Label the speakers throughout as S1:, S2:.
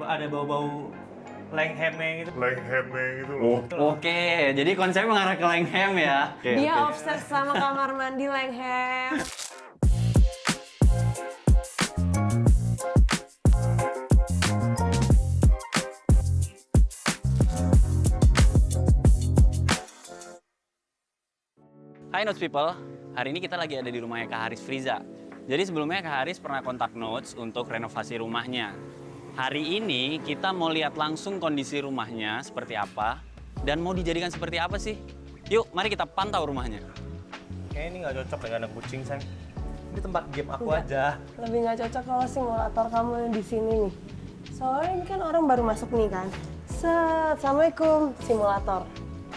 S1: ada bau-bau Langham-nya gitu.
S2: Oke, jadi konsepnya mengarah ke Langham ya.
S3: Dia obses sama kamar mandi Langham.
S2: Hai Notes People, hari ini kita lagi ada di rumahnya Kak Haris Friza. Jadi sebelumnya Kak Haris pernah kontak Notes untuk renovasi rumahnya. Hari ini kita mau lihat langsung kondisi rumahnya seperti apa dan mau dijadikan seperti apa sih. Yuk, mari kita pantau rumahnya.
S1: Kayaknya ini nggak cocok dengan anak kucing, sayang. Ini tempat game aku
S3: Enggak.
S1: aja.
S3: Lebih nggak cocok kalau simulator kamu yang di sini nih. Soalnya ini kan orang baru masuk nih kan. Assalamualaikum, simulator.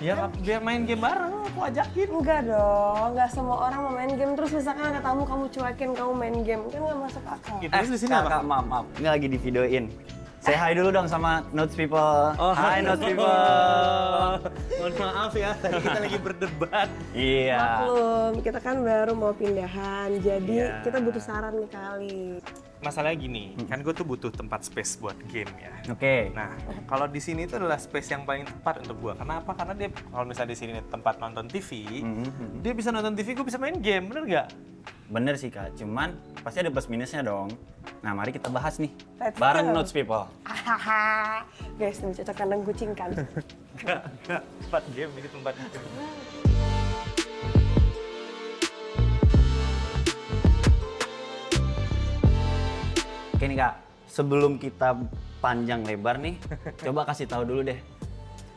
S1: Ya, biar main game bareng, aku ajakin.
S3: Enggak dong, nggak semua orang mau main game. Terus misalkan ada tamu kamu cuekin kamu main game, kan nggak masuk akal.
S1: Terus di sini apa?
S2: Kak, maaf. Ini lagi di videoin. Say hi dulu dong sama Notes People.
S1: Oh,
S2: Hai Notes People.
S1: Mohon maaf ya, tadi kita lagi berdebat.
S2: Iya.
S3: Maklum, kita kan baru mau pindahan, jadi
S1: Iya.
S3: kita butuh saran nih kali.
S1: Masalahnya gini, kan gue tuh butuh tempat space buat game ya.
S2: Oke.
S1: Nah, kalau di sini itu adalah space yang paling tepat untuk gue. Kenapa? Karena dia kalau misalnya di sini tempat nonton TV, dia bisa nonton TV, gue bisa main game, bener nggak?
S2: Bener sih Kak, cuman pasti ada plus minusnya dong. Nah mari kita bahas nih,
S3: Let's
S2: bareng
S3: go.
S2: Notes People.
S3: Hahaha, guys, ini cocok kandang kucing kan?
S1: Nggak, tempat game, ini tempat game.
S2: Oke nih Kak, sebelum kita panjang lebar nih, coba kasih tahu dulu deh.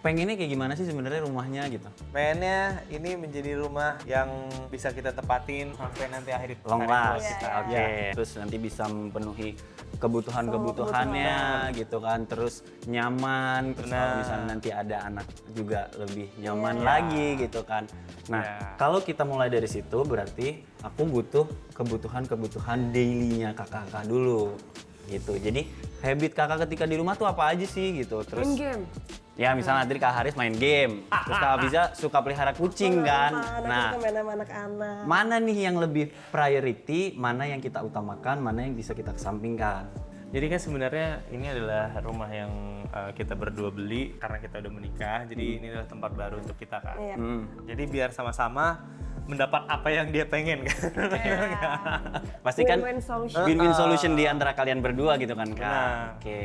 S2: Pengennya kayak gimana sih sebenarnya rumahnya gitu?
S1: Pengennya ini menjadi rumah yang bisa kita tepatin sampai nanti akhir
S2: Long
S1: hari
S2: last,
S1: tua kita.
S2: oke.
S1: Ya.
S2: Terus nanti bisa memenuhi kebutuhannya gitu kan. Terus nyaman, terus kalau
S1: Benar.
S2: misalnya nanti ada anak juga lebih nyaman
S3: Iya.
S2: lagi gitu kan. Nah,
S1: Iya.
S2: kalau kita mulai dari situ berarti aku butuh kebutuhan daily-nya kakak-kakak dulu gitu. Jadi habit kakak ketika di rumah tuh apa aja sih gitu. Terus
S3: Main game.
S2: ya misalnya tadi Kak Haris main game, terus Kak Abiza suka pelihara kucing kan.
S3: Nah, kita main sama anak-anak.
S2: Mana nih yang lebih priority, mana yang kita utamakan, mana yang bisa kita kesampingkan.
S1: Jadi kan sebenarnya ini adalah rumah yang kita berdua beli karena kita udah menikah. Jadi ini adalah tempat baru untuk kita kan.
S3: Iya.
S1: Jadi biar sama-sama mendapat apa yang dia pengen kan.
S2: Pasti kan
S3: Win-win solution.
S2: win-win solution di antara kalian berdua gitu kan Kak.
S1: Benar.
S2: Oke.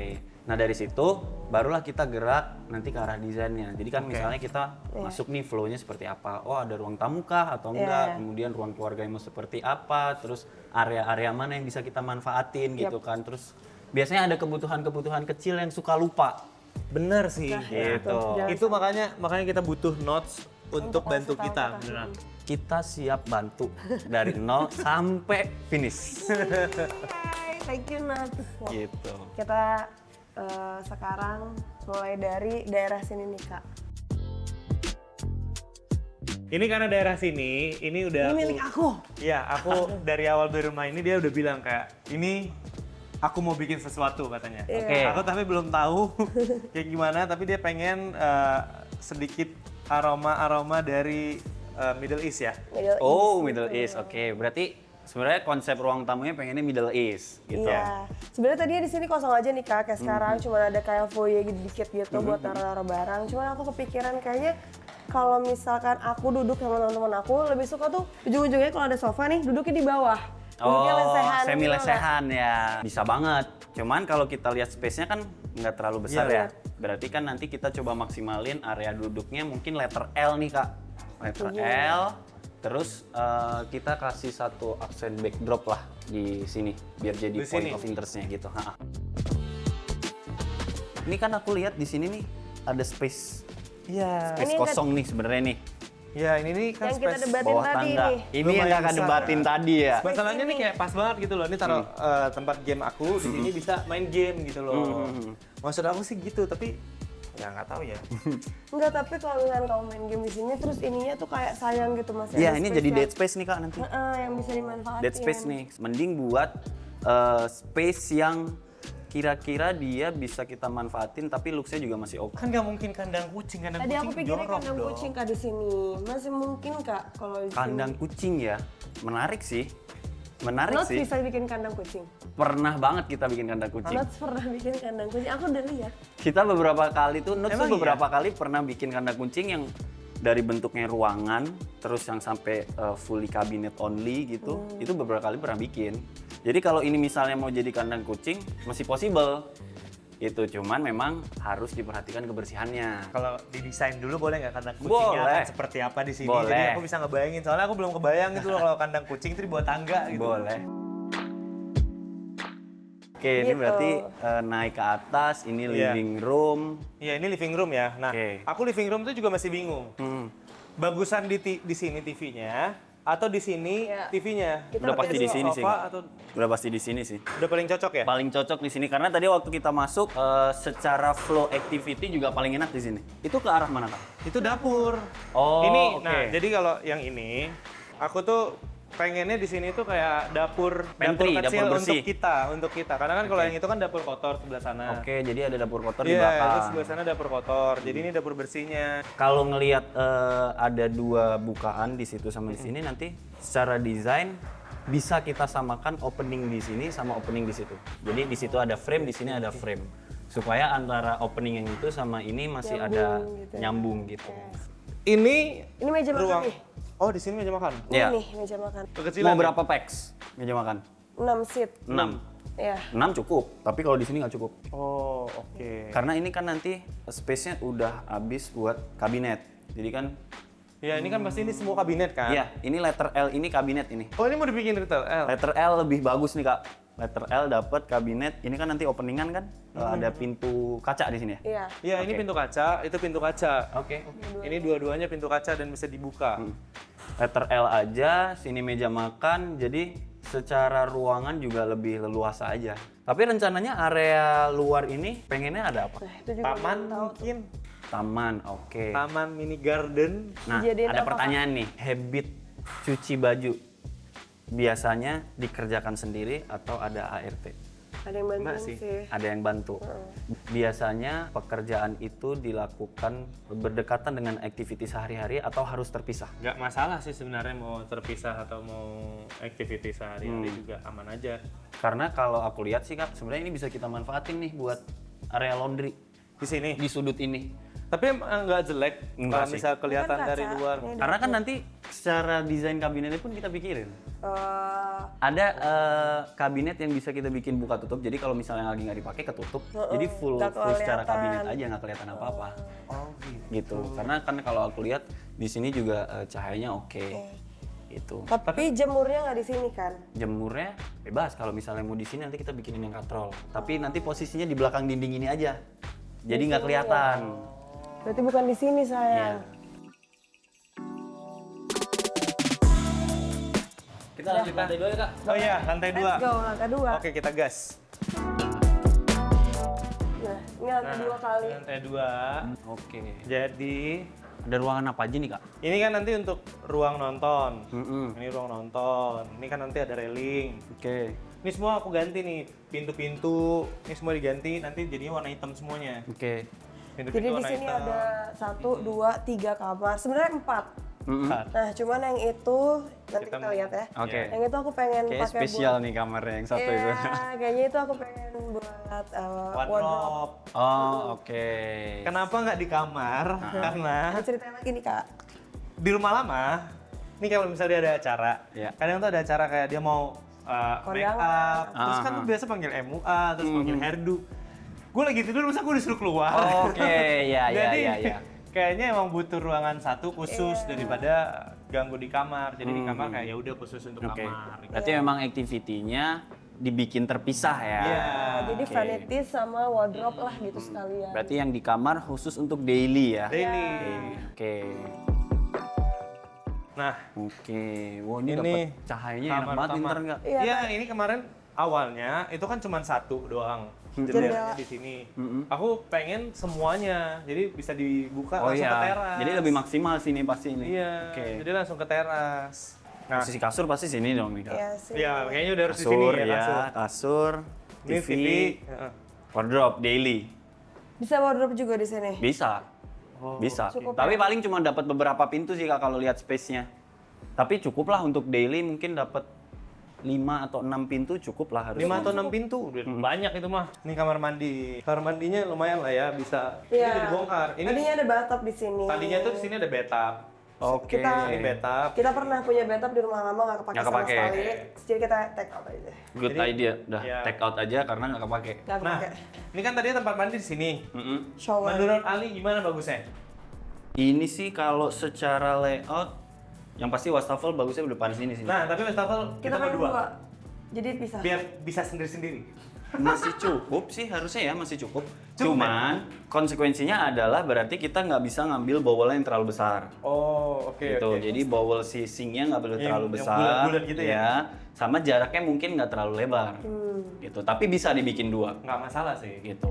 S2: Nah dari situ barulah kita gerak nanti ke arah desainnya. Jadi kan
S1: Oke.
S2: misalnya kita masuk nih flow-nya seperti apa. Oh ada ruang tamu kah atau enggak.
S3: Iya.
S2: Kemudian ruang keluarga yang mau seperti apa. Terus area-area mana yang bisa kita manfaatin gitu kan. Terus biasanya ada kebutuhan-kebutuhan kecil yang suka lupa.
S1: Bener sih.
S2: Gitu.
S3: Jangan
S1: Itu makanya kita butuh notes untuk bantu
S3: kasih tahu
S1: kita.
S3: kita.
S1: Beneran.
S2: Kita siap bantu dari nol sampai finish.
S3: Hai, thank you Nat.
S2: Gitu.
S3: Kita sekarang mulai dari daerah sini nih Kak.
S1: Ini karena daerah sini, ini udah
S3: Ini milik aku.
S1: Iya, aku dari awal beli rumah ini dia udah bilang kayak ini aku mau bikin sesuatu katanya.
S3: Iya.
S2: Oke.
S1: Aku tapi belum tahu kayak gimana, tapi dia pengen sedikit aroma dari Middle East ya.
S2: Oh, Middle East. Oke, berarti sebenarnya konsep ruang tamunya pengennya Middle East gitu.
S3: Iya. Sebenarnya tadinya di sini kosong aja nih Kak, kayak sekarang cuma ada kayak foyer dikit gitu buat naruh-naruh barang. Cuman aku kepikiran kayaknya kalau misalkan aku duduk sama teman-teman aku lebih suka tuh ujung-ujungnya kalau ada sofa nih duduknya di bawah. Duduknya lesehan
S2: semi
S3: gitu,
S2: lesehan ya. Bisa banget. Cuman kalau kita lihat space-nya kan nggak terlalu besar
S1: Iya.
S2: ya. Berarti kan nanti kita coba maksimalin area duduknya mungkin letter L nih Kak. Letter L. Terus kita kasih satu aksen backdrop lah di sini biar jadi
S1: Di
S2: point
S1: sini?
S2: of interest-nya gitu. Ha-ha. Ini kan aku lihat di sini nih ada space
S1: Iya.
S2: space
S3: Ini yang
S2: kosong nih sebenarnya nih.
S1: Ya ini nih kan
S3: Yang kita
S1: space
S3: debatin
S2: Bawah
S3: tadi
S2: tangga.
S3: nih.
S2: Ini yang
S1: Lumayan
S2: kakak
S1: besar.
S2: debatin tadi ya.
S1: Masalahnya nih kayak pas banget gitu loh. Ini taruh tempat game aku di sini bisa main game gitu loh. Maksud aku sih gitu, tapi ya nggak tahu ya.
S3: Enggak, tapi kalau misalkan kamu main game di sini terus ininya tuh kayak sayang gitu Mas.
S2: Iya,
S3: Ada
S2: ini
S3: space
S2: jadi
S3: yang-
S2: dead space nih Kak nanti.
S3: yang bisa dimanfaatin.
S2: Dead space nih. Mending buat space yang kira-kira dia bisa kita manfaatin tapi looks-nya juga masih oke.
S1: Kan nggak mungkin kandang kucing
S3: Tadi aku
S1: kucing
S3: pikirnya
S1: jorok
S3: kandang
S1: dong.
S3: kucing Kak di sini. Masih mungkin Kak kalau di sini.
S2: Kandang kucing ya, menarik sih. Menarik
S3: Notes
S2: sih.
S3: bisa bikin kandang kucing.
S2: Pernah banget kita bikin kandang kucing.
S3: Notes pernah bikin kandang kucing. Aku udah lihat.
S2: Kita beberapa kali tuh, Nuts tuh
S1: Emang iya?
S2: beberapa kali pernah bikin kandang kucing yang dari bentuknya ruangan, terus yang sampai fully cabinet only gitu, itu beberapa kali pernah bikin. Jadi kalau ini misalnya mau jadi kandang kucing, masih possible. Itu cuman memang harus diperhatikan kebersihannya.
S1: Kalau didesain dulu boleh nggak kandang kucingnya
S2: Boleh.
S1: akan seperti apa di sini?
S2: Boleh.
S1: Jadi aku bisa ngebayangin. Soalnya aku belum kebayang gitu loh kalau kandang kucing itu dibuat tangga gitu.
S2: Boleh. Oke, ini
S3: Gitu.
S2: berarti naik ke atas, ini
S1: Iya.
S2: living room.
S1: Iya, ini living room ya. Nah,
S2: Oke.
S1: aku living room itu juga masih bingung. Bagusan di sini TV-nya atau di sini
S3: Iya.
S1: TV-nya?
S3: Kita
S2: Udah
S3: pakai
S2: pasti di
S3: dua.
S2: sini sih.
S1: Sofa atau
S2: Udah pasti di sini sih.
S1: udah paling cocok ya?
S2: Paling cocok di sini karena tadi waktu kita masuk secara flow activity juga paling enak di sini. Itu ke arah mana, Kak?
S1: Itu dapur.
S2: Oh,
S1: Ini,
S2: oke.
S1: nah, jadi kalau yang ini, aku tuh pengennya di sini tuh kayak dapur
S2: Pantry,
S1: dapur kecil
S2: dapur bersih.
S1: untuk kita. Karena kan kalau yang itu kan dapur kotor sebelah sana.
S2: Oke, jadi ada dapur kotor di
S1: Iya,
S2: belakang.
S1: itu sebelah sana dapur kotor. Jadi ini dapur bersihnya.
S2: Kalau ngelihat ada dua bukaan di situ sama di sini, nanti secara desain bisa kita samakan opening di sini sama opening di situ. Jadi di situ ada frame, di sini ada frame. Supaya antara opening yang itu sama ini masih ada
S3: Nyambung gitu.
S2: nyambung gitu.
S1: Ini
S3: Ini meja makan
S1: ruang.
S3: nih.
S1: Oh, di sini meja makan.
S2: Iya.
S3: Ini meja makan.
S1: Kekecilan.
S2: Mau
S1: ya?
S2: berapa packs meja makan?
S3: 6 seat.
S2: 6.
S3: Iya.
S2: 6 cukup, tapi kalau di sini nggak cukup.
S1: Oh, oke.
S2: Karena ini kan nanti space-nya udah habis buat kabinet. Jadi kan,
S1: Ya, ini kan pasti ini semua kabinet kan?
S2: iya, ini letter L ini kabinet ini.
S1: Oh, ini mau dibikin retail L.
S2: Letter L lebih bagus nih, Kak. Letter L dapat kabinet. Ini kan nanti openingan kan, ada pintu kaca di sini ya.
S3: Iya.
S1: Iya, ini
S2: Oke.
S1: pintu kaca, itu pintu kaca.
S2: Oke.
S1: Ini dua-duanya pintu kaca dan bisa dibuka.
S2: Letter L aja, sini meja makan. Jadi secara ruangan juga lebih leluasa aja. Tapi rencananya area luar ini pengennya ada apa?
S3: Nah, itu juga
S1: Taman
S3: belum tahu.
S1: mungkin.
S2: Taman, oke.
S1: Taman mini garden.
S2: Nah,
S3: Dijadiin
S2: ada
S3: apa,
S2: pertanyaan nih. Habit cuci baju biasanya dikerjakan sendiri atau ada ART?
S3: Ada yang bantuin
S1: Mbak sih.
S3: sih.
S2: Ada yang bantu. Biasanya pekerjaan itu dilakukan berdekatan dengan aktiviti sehari-hari atau harus terpisah?
S1: Nggak masalah sih sebenarnya mau terpisah atau mau activity sehari-hari juga aman aja.
S2: Karena kalau aku lihat sih, Kak, sebenarnya ini bisa kita manfaatin nih buat area laundry
S1: Di sini.
S2: di sudut ini.
S1: Tapi nggak jelek
S2: Enggak
S1: kalau
S2: sih.
S1: misal kelihatan
S3: Kan kaca.
S1: dari luar.
S3: Ini
S2: Karena kan nanti secara desain kabinetnya pun kita pikirin. Ada kabinet yang bisa kita bikin buka tutup. Jadi kalau misalnya lagi nggak dipakai ketutup, jadi full
S3: nggak
S2: secara
S3: kelihatan.
S2: kabinet aja nggak kelihatan apa-apa.
S1: Oh,
S2: Gitu. Karena kan kalau aku lihat di sini juga cahayanya oke. Gitu.
S3: Tapi jemurnya nggak di sini kan?
S2: Jemurnya bebas kalau misalnya mau di sini nanti kita bikinin yang katrol. Tapi nanti posisinya di belakang dinding ini aja. Jadi nggak kelihatan.
S3: Berarti bukan di sini sayang.
S2: Iya. Kita lanjut lantai 2 ya, Kak.
S1: Oh iya, lantai 2.
S3: Let's go, lantai 2.
S1: Oke, kita gas.
S3: Nah, ini lantai 2 kali.
S1: Lantai 2.
S2: Oke.
S1: Jadi,
S2: Ada ruangan apa aja nih, Kak?
S1: ini kan nanti untuk ruang nonton.
S2: Mm-mm.
S1: Ini ruang nonton. Ini kan nanti ada railing.
S2: Oke.
S1: Ini semua aku ganti nih, pintu-pintu. Ini semua diganti, nanti jadinya warna hitam semuanya.
S2: Oke.
S1: Pintu-pintu
S3: Jadi di
S1: warna
S3: sini
S1: hitam.
S3: ada 1, 2, 3 kamar. Sebenarnya 4.
S2: Mm-mm.
S3: Nah, cuman yang itu nanti
S1: Kita
S3: kita lihat ya.
S2: Oke.
S3: Yang itu aku pengen
S2: Kayak
S3: pakai
S2: spesial nih kamarnya yang satu itu.
S3: Iya, kayaknya itu aku pengen buat wardrobe.
S1: Wardrobe.
S2: Oh, oke.
S1: Kenapa nggak di kamar? Karena
S3: Ada cerita lagi nih kak.
S1: di rumah lama, ini kalau misalnya dia ada acara,
S2: Iya.
S1: kadang tuh ada acara kayak dia mau make
S3: Kondangan.
S1: up, terus kan tuh biasa panggil MUA, terus panggil hairdo. Gue lagi tidur, masa gue disuruh keluar?
S2: Oke, ya, ya,
S1: Jadi
S2: ya, ya.
S1: kayaknya emang butuh ruangan satu khusus
S3: Iya.
S1: daripada ganggu di kamar. Jadi di kamar kayak ya udah khusus untuk
S2: Oke.
S1: kamar.
S2: Berarti memang aktivitinya dibikin terpisah ya.
S1: Iya.
S3: Jadi
S2: Oke.
S3: vanity sama wardrobe lah gitu sekalian.
S2: Berarti yang di kamar khusus untuk daily ya.
S1: Daily.
S2: Oke.
S1: Nah,
S2: Oke. Wow, ini
S1: Ini
S2: dapat cahayanya enak
S1: kamar
S2: banget,
S1: utama.
S2: pinter nggak?
S3: Iya,
S1: iya ini kemarin awalnya itu kan cuma satu doang
S3: Jendela.
S1: jendelanya di sini. Aku pengen semuanya, jadi bisa dibuka
S2: Oh
S1: langsung
S2: iya.
S1: ke teras.
S2: Jadi lebih maksimal sini pasti ini.
S1: Iya.
S2: Oke.
S1: Jadi langsung ke teras. Nah,
S2: Posisi kasur pasti sini dong nih, Kak.
S3: Iya sih.
S1: ya kayaknya udah harus di sini
S2: Kasur
S1: ya.
S2: ya,
S1: Kasur.
S2: kasur,
S1: Ini
S2: TV,
S1: TV. Heeh.
S2: wardrobe daily.
S3: Bisa wardrobe juga di sini.
S2: Bisa.
S1: Oh,
S2: Bisa.
S3: Cukup
S2: Tapi
S3: ya?
S2: paling cuma dapat beberapa pintu sih Kak kalau lihat space-nya. Tapi cukup lah untuk daily mungkin dapat 5 atau 6 pintu cukup lah harusnya.
S1: 5 atau 6 pintu, udah banyak itu mah. Ini kamar mandi. Kamar mandinya lumayan lah ya, bisa. Ini
S3: Iya.
S1: udah dibongkar. Ini
S3: Tadinya ada bathtub di sini.
S1: tadinya tuh di sini ada bathtub.
S2: Oke.
S1: Ini bathtub.
S3: Kita pernah punya bathtub di rumah lama nggak kepake
S2: Nggak
S3: sama
S2: kepake.
S3: sekali. Jadi kita take out aja.
S2: Good
S1: Jadi,
S2: idea. Udah
S1: ya.
S2: take out aja karena nggak kepake.
S3: Nggak
S1: Nah,
S3: kepake.
S1: ini kan tadinya tempat mandi di sini.
S3: Shower.
S1: Menurut Ali gimana bagusnya?
S2: Ini sih kalau secara layout, yang pasti wastafel bagusnya di depan sini sih.
S1: Nah, tapi wastafel
S3: Kita
S1: kita
S3: main
S1: berdua.
S3: dua. Jadi bisa.
S1: Biar bisa sendiri-sendiri.
S2: Masih cukup sih harusnya ya, masih cukup.
S1: Cukup,
S2: Cuman konsekuensinya adalah berarti kita nggak bisa ngambil bowel yang terlalu besar.
S1: Oh, oke
S2: Gitu.
S1: oke.
S2: Jadi bowel si sinknya nggak boleh
S1: Yang-
S2: terlalu
S1: yang
S2: besar.
S1: bulat-bulat gitu ya?
S2: Sama jaraknya mungkin nggak terlalu lebar. Gitu. Tapi bisa dibikin 2.
S1: Nggak masalah sih.
S2: Gitu.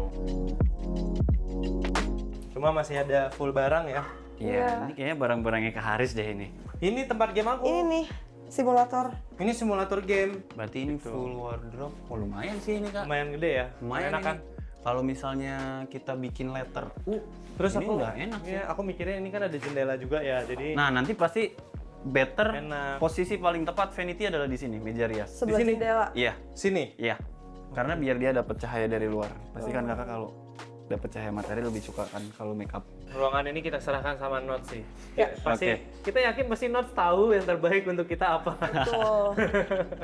S1: Cuma masih ada full barang ya.
S2: Iya. Ini kayaknya barang-barangnya Kak Haris deh ini.
S1: Ini tempat game aku.
S3: Ini nih simulator.
S1: Ini simulator game.
S2: Berarti ini full wardrobe. Oh lumayan sih ini Kak.
S1: Lumayan gede ya.
S2: Lumayan
S1: enak
S2: ini.
S1: kan?
S2: Kalau misalnya kita bikin letter U,
S1: Terus
S2: ini
S1: aku
S2: udah enak sih.
S1: Iya, aku mikirnya ini kan ada jendela juga ya. Jadi
S2: Nah, nanti pasti better
S1: Enak.
S2: posisi paling tepat vanity adalah di sini, meja rias.
S3: Sebelah
S1: sini?
S3: jendela.
S2: Iya,
S1: sini.
S2: iya. Karena biar dia dapat cahaya dari luar. Pasti kan Kakak kalau dapat cahaya matahari lebih suka kan kalau makeup.
S1: Ruangan ini kita serahkan sama Notes sih.
S3: Ya.
S1: Pasti
S2: Oke.
S1: kita yakin pasti Notes tahu yang terbaik untuk kita apa.
S3: Tuh.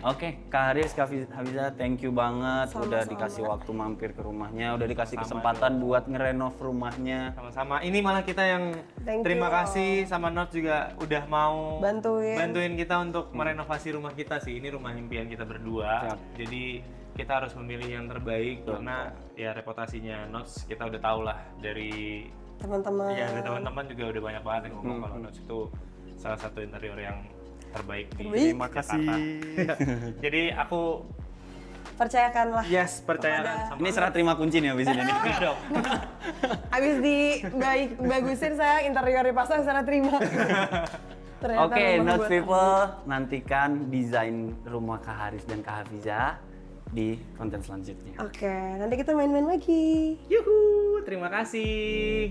S2: Oke, Kak Haris, Kak Hafiza, thank you banget udah
S3: Sama-sama.
S2: dikasih waktu mampir ke rumahnya, udah dikasih
S1: Sama-sama
S2: kesempatan buat ngerenov rumahnya.
S1: Sama-sama. Ini malah kita yang
S3: Thank
S1: terima
S3: you.
S1: kasih sama Notes juga udah mau
S3: Bantuin.
S1: kita untuk merenovasi rumah kita sih. Ini rumah impian kita berdua.
S2: Siap.
S1: Jadi kita harus memilih yang terbaik karena ya reputasinya Notes kita udah tahu lah dari
S3: Teman-teman.
S1: ya dari teman-teman juga udah banyak banget yang ngomong kalau Notes itu salah satu interior yang terbaik di
S2: Terima
S1: Jakarta.
S2: kasih.
S1: Jadi aku
S3: Percayakanlah.
S1: yes percaya sama
S2: Ini serah terima kunci nih abis ini.
S1: Iya dong.
S3: Abis bagusin saya interior dipasang sana terima. Ternyata
S2: Oke,
S3: rumah
S2: Notes
S3: buat
S2: People, nantikan desain rumah Kak Haris dan Kak Hafiza di konten selanjutnya.
S3: Oke, nanti kita main-main lagi.
S1: Yuhu, terima kasih.